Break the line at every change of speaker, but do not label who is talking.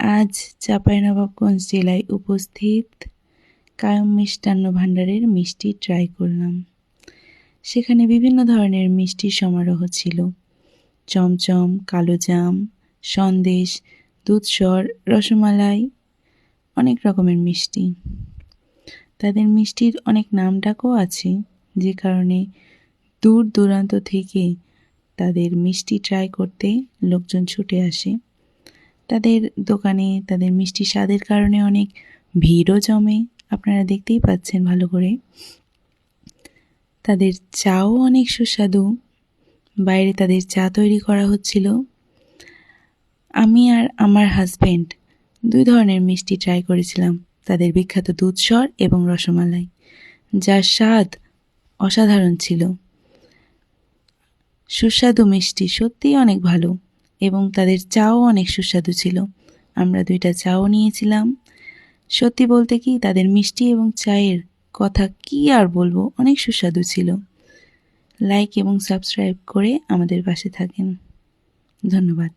আজ চাঁপাইনবাবগঞ্জ জেলায় উপস্থিত কায়ম মিষ্টান্ন ভাণ্ডারের মিষ্টি ট্রাই করলাম। সেখানে বিভিন্ন ধরনের মিষ্টির সমারোহ ছিল। চমচম, কালোজাম, সন্দেশ, দুধসর, রসমালাই, অনেক রকমের মিষ্টি। তাদের মিষ্টির অনেক নামডাকও আছে, যে কারণে দূর দূরান্ত থেকে তাদের মিষ্টি ট্রাই করতে লোকজন ছুটে আসে। তাদের দোকানে তাদের মিষ্টি স্বাদের কারণে অনেক ভিড়ও জমে, আপনারা দেখতেই পাচ্ছেন ভালো করে। তাদের চাও অনেক সুস্বাদু, বাইরে তাদের চা তৈরি করা হচ্ছিল। আমি আর আমার হাজব্যান্ড 2 ধরনের মিষ্টি ট্রাই করেছিলাম, তাদের বিখ্যাত দুধসর এবং রসমালাই, যার স্বাদ অসাধারণ ছিল। সুস্বাদু মিষ্টি সত্যিই অনেক ভালো এবং তাদের চাও অনেক সুস্বাদু ছিল। আমরা 2টা চাও নিয়েছিলাম। সত্যি বলতে কি, তাদের মিষ্টি এবং চায়ের কথা কি আর বলবো, অনেক সুস্বাদু ছিল। লাইক এবং সাবস্ক্রাইব করে আমাদের পাশে থাকেন। ধন্যবাদ।